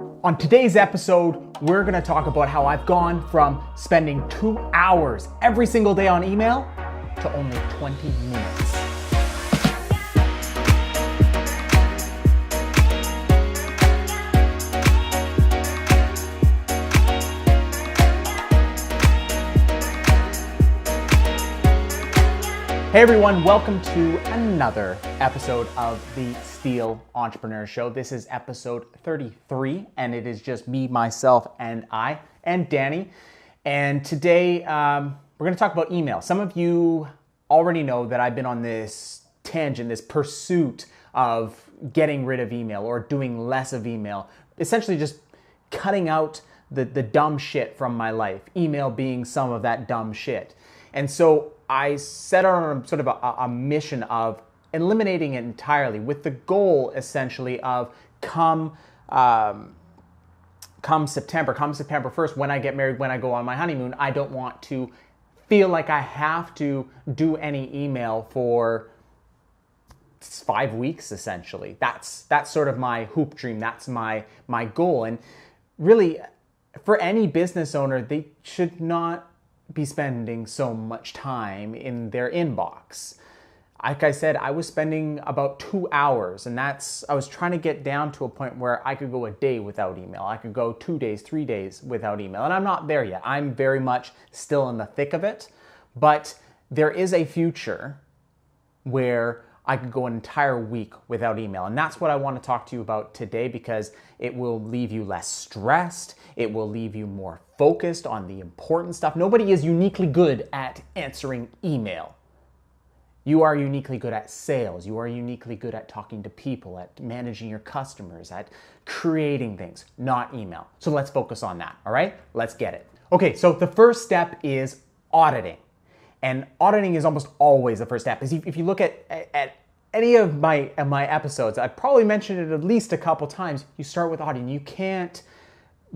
On today's episode, we're going to talk about how I've gone from spending 2 hours every single day on email to only 20 minutes. Hey everyone, welcome to another episode of the Steele Entrepreneur Show. This is episode 33, and it is just me, myself, and I, and Danny. And today, we're going to talk about email. Some of you already know that I've been on this tangent, this pursuit of getting rid of email or doing less of email. Essentially just cutting out the dumb shit from my life, email being some of that dumb shit. And so I set on sort of a mission of eliminating it entirely, with the goal essentially of come September 1st, when I get married, when I go on my honeymoon, I don't want to feel like I have to do any email for 5 weeks essentially. That's sort of my hoop dream. That's my goal. And really, for any business owner, they should not be spending so much time in their inbox. Like I said, I was spending about 2 hours, and I was trying to get down to a point where I could go a day without email. I could go 2 days, 3 days without email, and I'm not there yet. I'm very much still in the thick of it, but there is a future where I could go an entire week without email. And that's what I want to talk to you about today, because it will leave you less stressed. It will leave you more focused on the important stuff. Nobody is uniquely good at answering email. You are uniquely good at sales. You are uniquely good at talking to people, at managing your customers, at creating things, not email. So let's focus on that, all right? Let's get it. Okay, so the first step is auditing. And auditing is almost always the first step. If you look at any of my episodes, I've probably mentioned it at least a couple times, you start with auditing. You can't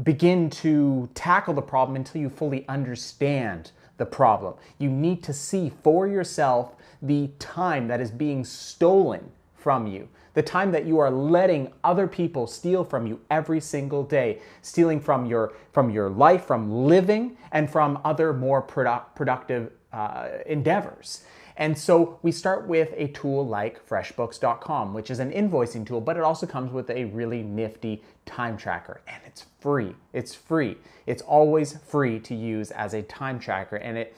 begin to tackle the problem until you fully understand the problem. You need to see for yourself the time that is being stolen from you, the time that you are letting other people steal from you every single day, stealing from your life, from living, and from other more productive endeavors. And so we start with a tool like FreshBooks.com, which is an invoicing tool, but it also comes with a really nifty time tracker, and it's free. It's free. It's always free to use as a time tracker, and it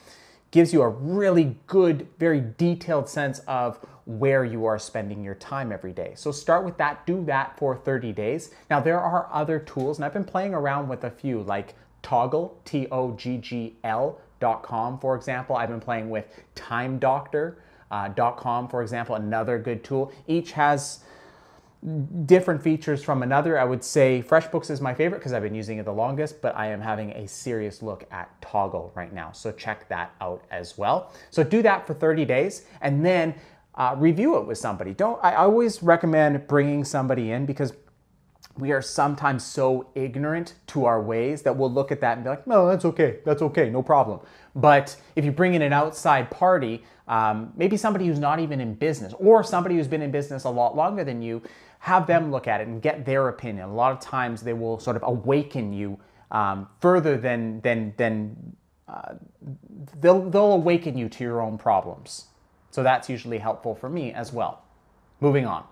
gives you a really good, very detailed sense of where you are spending your time every day. So start with that. Do that for 30 days. Now, there are other tools, and I've been playing around with a few, like Toggl, TOGGL.com, for example. I've been playing with TimeDoctor.com, for example, another good tool. Each has different features from another. I would say FreshBooks is my favorite because I've been using it the longest, but I am having a serious look at Toggl right now. So check that out as well. So do that for 30 days and then review it with somebody. I always recommend bringing somebody in, because we are sometimes so ignorant to our ways that we'll look at that and be like, no, that's okay, no problem. But if you bring in an outside party, maybe somebody who's not even in business, or somebody who's been in business a lot longer than you, have them look at it and get their opinion. A lot of times they will sort of awaken you further than they'll awaken you to your own problems. So that's usually helpful for me as well. Moving on.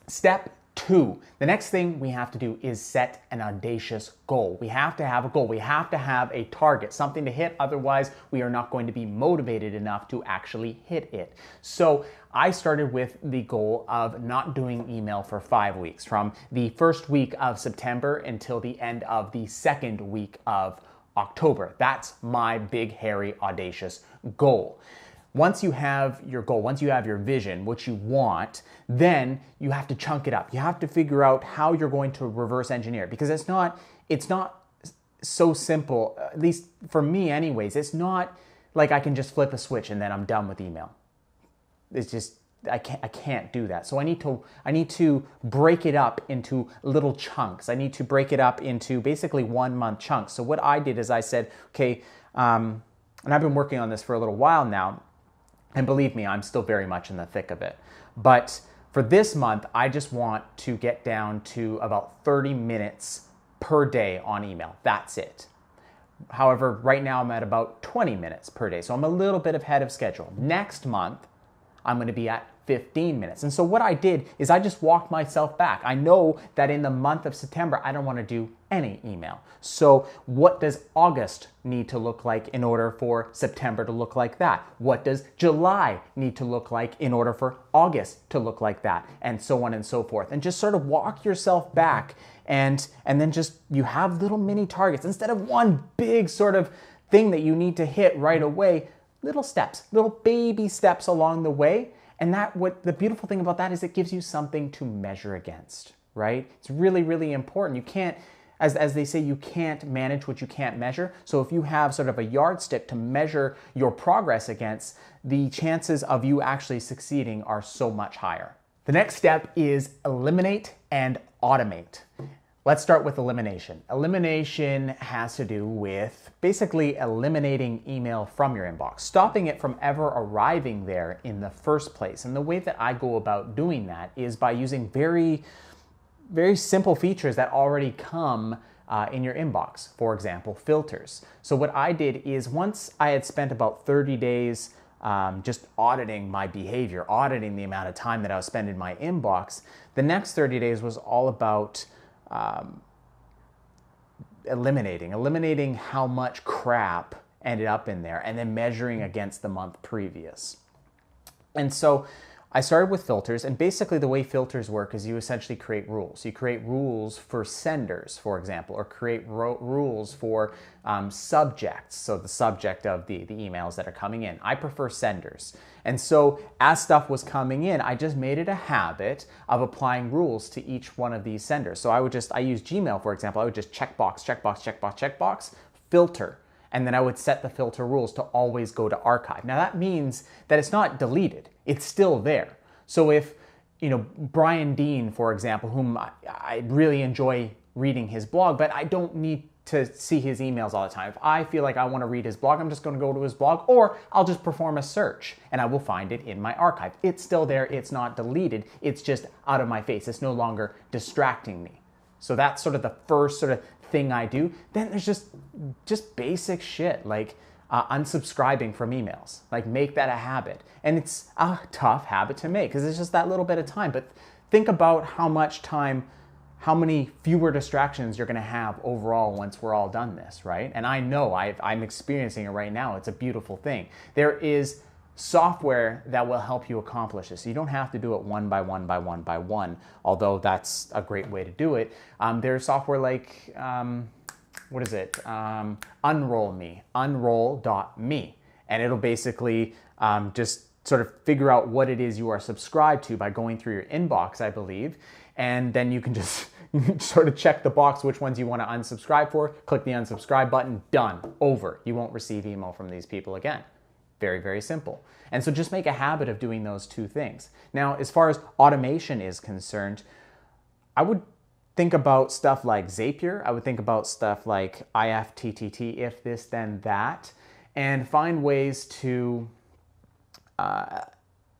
Step 2. The next thing we have to do is set an audacious goal. We have to have a goal. We have to have a target, something to hit. Otherwise, we are not going to be motivated enough to actually hit it. So I started with the goal of not doing email for 5 weeks, from the first week of September until the end of the second week of October. That's my big, hairy, audacious goal. Once you have your goal, once you have your vision, what you want, then you have to chunk it up. You have to figure out how you're going to reverse engineer, because it's not so simple, at least for me anyways. It's not like I can just flip a switch and then I'm done with email. It's just, I can't do that. So I need to break it up into little chunks. I need to break it up into basically 1 month chunks. So what I did is I said, okay, and I've been working on this for a little while now, and believe me, I'm still very much in the thick of it. But for this month, I just want to get down to about 30 minutes per day on email. That's it. However, right now I'm at about 20 minutes per day, so I'm a little bit ahead of schedule. Next month, I'm going to be at 15 minutes. And so what I did is I just walked myself back. I know that in the month of September, I don't want to do any email. So what does August need to look like in order for September to look like that? What does July need to look like in order for August to look like that? And so on and so forth. And just sort of walk yourself back and then just you have little mini targets. Instead of one big sort of thing that you need to hit right away, little steps, little baby steps along the way. And what the beautiful thing about that is it gives you something to measure against, right? It's really, really important. You can't, as they say, you can't manage what you can't measure. So if you have sort of a yardstick to measure your progress against, the chances of you actually succeeding are so much higher. The next step is eliminate and automate. Let's start with elimination. Elimination has to do with basically eliminating email from your inbox, stopping it from ever arriving there in the first place. And the way that I go about doing that is by using very, very simple features that already come in your inbox. For example, filters. So what I did is once I had spent about 30 days just auditing my behavior, auditing the amount of time that I was spending in my inbox, the next 30 days was all about eliminating how much crap ended up in there and then measuring against the month previous. And so I started with filters, and basically the way filters work is you essentially create rules. You create rules for senders, for example, or create rules for subjects, so the subject of the emails that are coming in. I prefer senders. And so as stuff was coming in, I just made it a habit of applying rules to each one of these senders. So I use Gmail, for example. I would just checkbox, filter. And then I would set the filter rules to always go to archive. Now that means that it's not deleted, it's still there. So if, Brian Dean, for example, whom I really enjoy reading his blog, but I don't need to see his emails all the time. If I feel like I want to read his blog, I'm just going to go to his blog, or I'll just perform a search and I will find it in my archive. It's still there, it's not deleted, it's just out of my face. It's no longer distracting me. So that's sort of the first sort of thing I do. Then there's just basic shit like unsubscribing from emails. Like make that a habit. And it's a tough habit to make because it's just that little bit of time. But think about how much time, how many fewer distractions you're going to have overall once we're all done this, right? And I know I'm experiencing it right now. It's a beautiful thing. There is software that will help you accomplish this. You don't have to do it one by one, although that's a great way to do it. There's software like, Unroll.me, and it'll basically just sort of figure out what it is you are subscribed to by going through your inbox, I believe, and then you can just sort of check the box which ones you want to unsubscribe for, click the unsubscribe button, done, over. You won't receive email from these people again. Very, very simple. And so just make a habit of doing those two things. Now, as far as automation is concerned, I would think about stuff like Zapier. I would think about stuff like IFTTT, if this, then that, and find ways to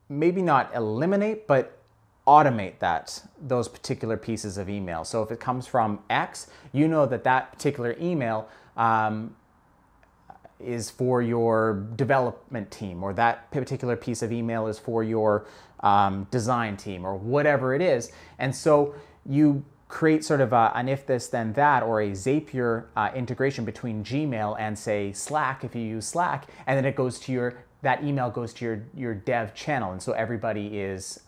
maybe not eliminate, but automate those particular pieces of email. So if it comes from X, you know that particular email is for your development team, or that particular piece of email is for your design team, or whatever it is. And so you create sort of an if this then that, or a Zapier integration between Gmail and say Slack if you use Slack, and then it goes to that email goes to your dev channel, and so everybody is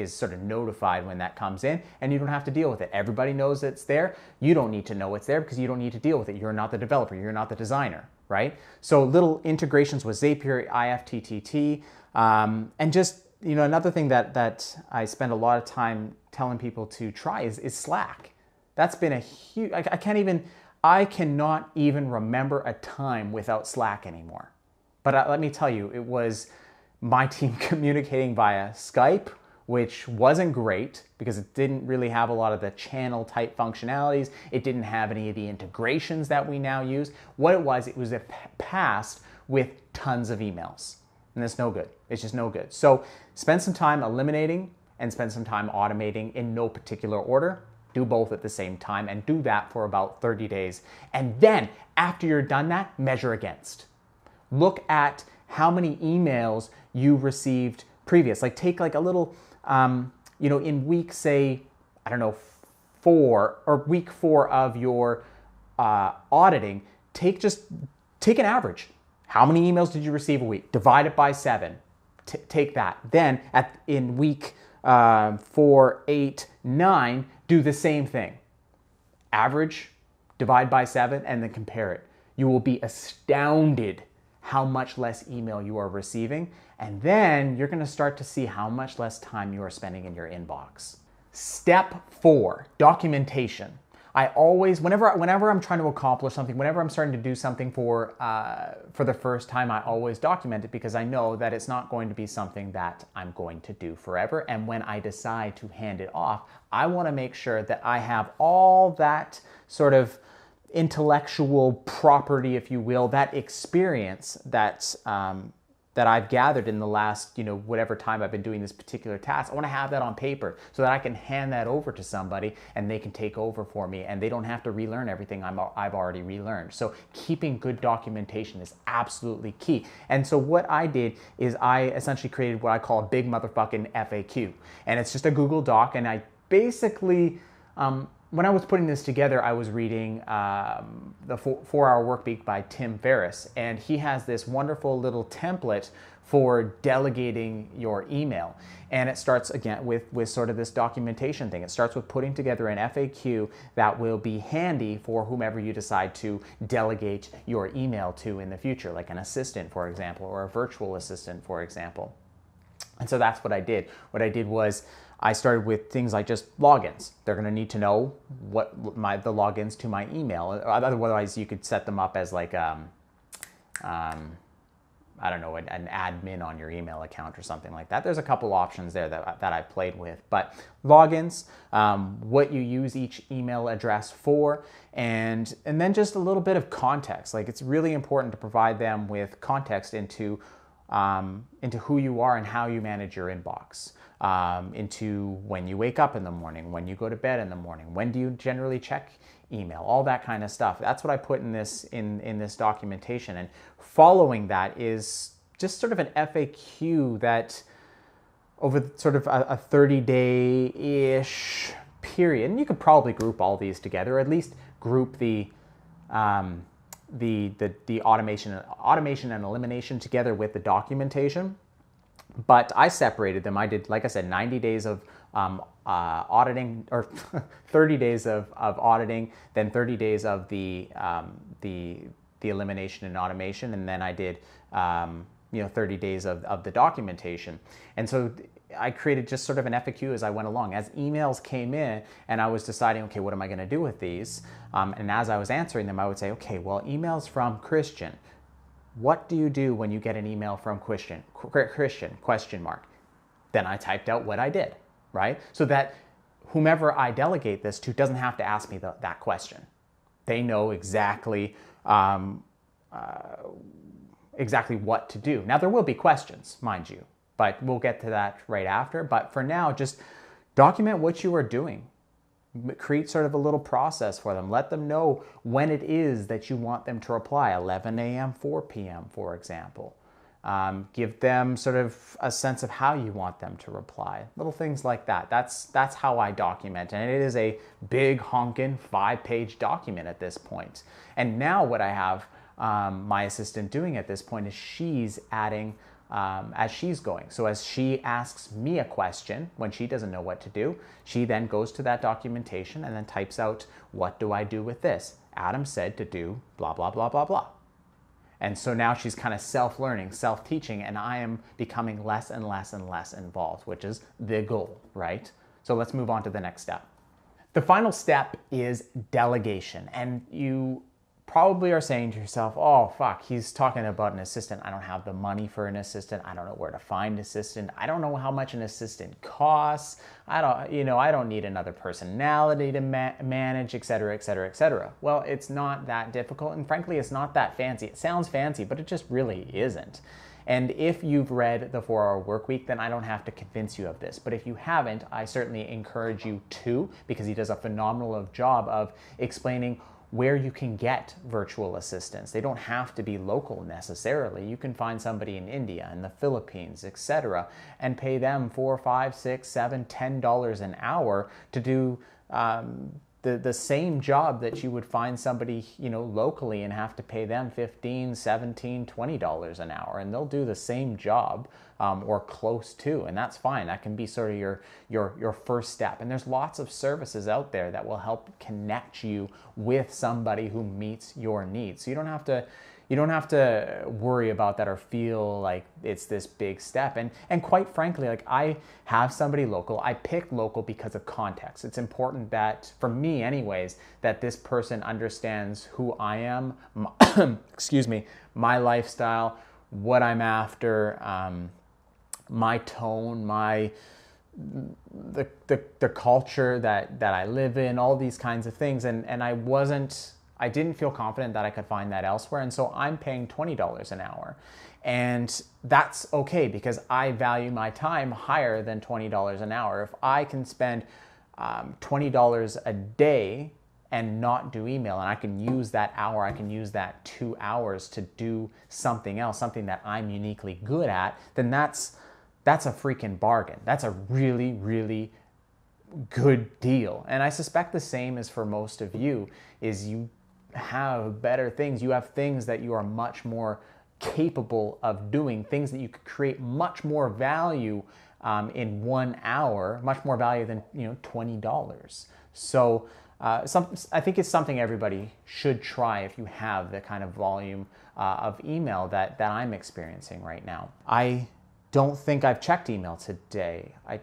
sort of notified when that comes in, and you don't have to deal with it. Everybody knows it's there. You don't need to know it's there because you don't need to deal with it. You're not the developer, you're not the designer, right? So little integrations with Zapier, IFTTT, and just, another thing that I spend a lot of time telling people to try is Slack. That's been a huge, I cannot even remember a time without Slack anymore. But let me tell you, it was my team communicating via Skype, which wasn't great because it didn't really have a lot of the channel type functionalities. It didn't have any of the integrations that we now use. What it was a past with tons of emails. And it's no good. It's just no good. So spend some time eliminating and spend some time automating in no particular order. Do both at the same time and do that for about 30 days. And then after you're done that, measure against. Look at how many emails you received previous. Like take like a little, in week, say, I don't know, 4 or week 4 of your auditing, take an average. How many emails did you receive a week? Divide it by 7. Take that. Then in week 4, 8, 9, do the same thing. Average, divide by 7, and then compare it. You will be astounded how much less email you are receiving, and then you're going to start to see how much less time you are spending in your inbox. Step 4, documentation. I always, whenever I'm trying to accomplish something, whenever I'm starting to do something for the first time, I always document it because I know that it's not going to be something that I'm going to do forever. And when I decide to hand it off, I want to make sure that I have all that sort of intellectual property, if you will, that experience that I've gathered in the last, whatever time I've been doing this particular task. I want to have that on paper so that I can hand that over to somebody and they can take over for me and they don't have to relearn everything I've already relearned. So keeping good documentation is absolutely key. And so what I did is I essentially created what I call a big motherfucking FAQ. And it's just a Google Doc, and I basically, when I was putting this together, I was reading the 4-Hour Workweek by Tim Ferriss, and he has this wonderful little template for delegating your email. And it starts again with sort of this documentation thing. It starts with putting together an FAQ that will be handy for whomever you decide to delegate your email to in the future, like an assistant, for example, or a virtual assistant, for example. And so that's what I did. What I did was I started with things like just logins. They're going to need to know what the logins to my email. Otherwise, you could set them up as like, I don't know, an admin on your email account or something like that. There's a couple options there that I've played with. But logins, what you use each email address for, and then just a little bit of context. Like it's really important to provide them with context into who you are and how you manage your inbox. Into when you wake up in the morning, when you go to bed in the morning, when do you generally check email, all that kind of stuff. That's what I put in this documentation. And following that is just sort of an FAQ that over sort of a 30-day-ish period, and you could probably group all these together, or at least group the automation and elimination together with the documentation. But I separated them. I did, like I said, 90 days of auditing, or 30 days of auditing, then 30 days of the elimination and automation, and then I did 30 days of the documentation. And so I created just sort of an FAQ as I went along. As emails came in and I was deciding, okay, what am I going to do with these? And as I was answering them, I would say, okay, well, emails from Christian. What do you do when you get an email from Christian? Question mark. Then I typed out what I did, right? So that whomever I delegate this to doesn't have to ask me that question. They know exactly what to do. Now, there will be questions, mind you, but we'll get to that right after. But for now, just document what you are doing. Create sort of a little process for them. Let them know when it is that you want them to reply, 11 a.m., 4 p.m., for example. Give them sort of a sense of how you want them to reply. Little things like that. That's how I document. And it is a big honkin' 5-page document at this point. And now what I have my assistant doing at this point is she's adding as she's going. So as she asks me a question when she doesn't know what to do, she then goes to that documentation and then types out, what do I do with this? Adam said to do blah, blah, blah, blah, blah. And so now she's kind of self-learning, self-teaching, and I am becoming less and less and less involved, which is the goal, right? So let's move on to the next step. The final step is delegation. And you probably are saying to yourself, oh, fuck, he's talking about an assistant. I don't have the money for an assistant. I don't know where to find an assistant. I don't know how much an assistant costs. I don't need another personality to manage, et cetera, et cetera, et cetera. Well, it's not that difficult. And frankly, it's not that fancy. It sounds fancy, but it just really isn't. And if you've read The 4-Hour Workweek, then I don't have to convince you of this. But if you haven't, I certainly encourage you to, because he does a phenomenal job of explaining where you can get virtual assistants. They don't have to be local necessarily. You can find somebody in India, in the Philippines, etc., and pay them $4, $5, $6, $7, $10 an hour to do the same job that you would find somebody, locally, and have to pay them $15, $17, $20 an hour, and they'll do the same job or close to, and that's fine. That can be sort of your first step. And there's lots of services out there that will help connect you with somebody who meets your needs. So you don't have to worry about that or feel like it's this big step. And quite frankly, like, I have somebody local. I picked local because of context. It's important that, for me anyways, that this person understands who I am, excuse me, my lifestyle, what I'm after, my tone, the culture that I live in, all these kinds of things. And I didn't feel confident that I could find that elsewhere. And so I'm paying $20 an hour. And that's okay, because I value my time higher than $20 an hour. If I can spend $20 a day and not do email, and I can use that hour, I can use that 2 hours to do something else, something that I'm uniquely good at, then that's a freaking bargain. That's a really, really good deal. And I suspect the same is for most of you, is you have better things. You have things that you are much more capable of doing, things that you could create much more value in 1 hour, much more value than $20. So I think it's something everybody should try if you have the kind of volume of email that I'm experiencing right now. I don't think I've checked email today. I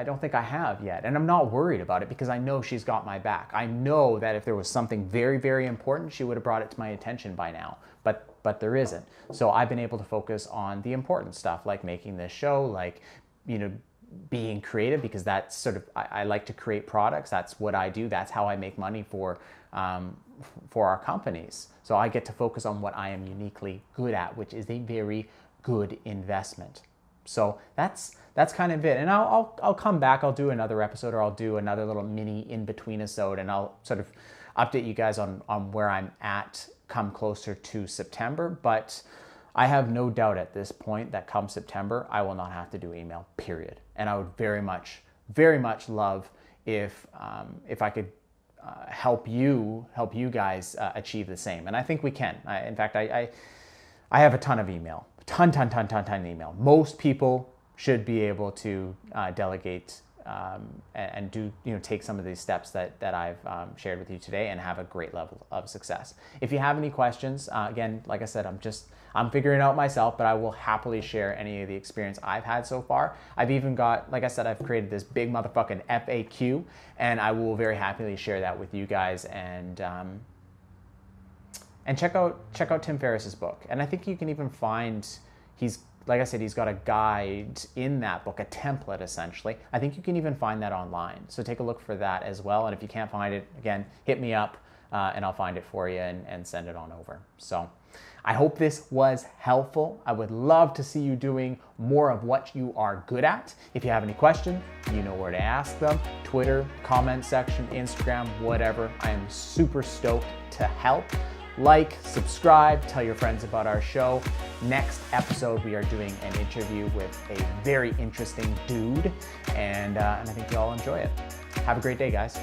don't think I have yet. And I'm not worried about it, because I know she's got my back. I know that if there was something very, very important, she would have brought it to my attention by now. But there isn't. So I've been able to focus on the important stuff, like making this show, like, being creative, because that's sort of, I like to create products. That's what I do. That's how I make money for our companies. So I get to focus on what I am uniquely good at, which is a very good investment. So that's kind of it. And I'll come back. I'll do another episode, or I'll do another little mini in-between episode, and I'll sort of update you guys on where I'm at come closer to September. But I have no doubt at this point that come September, I will not have to do email, period. And I would very much love if I could help you guys achieve the same. And I think we can. In fact, I have a ton of email. Ton email. Most people should be able to delegate and do, take some of these steps that I've shared with you today, and have a great level of success. If you have any questions, again, like I said, I'm figuring it out myself, but I will happily share any of the experience I've had so far. I've even got, like I said, I've created this big motherfucking FAQ, and I will very happily share that with you guys. And check out Tim Ferriss's book. And I think you can even find, like I said, he's got a guide in that book, a template essentially. I think you can even find that online. So take a look for that as well. And if you can't find it, again, hit me up and I'll find it for you and send it on over. So I hope this was helpful. I would love to see you doing more of what you are good at. If you have any questions, you know where to ask them. Twitter, comment section, Instagram, whatever. I am super stoked to help. Like, subscribe, tell your friends about our show. Next episode, we are doing an interview with a very interesting dude, and I think you'll all enjoy it. Have a great day, guys.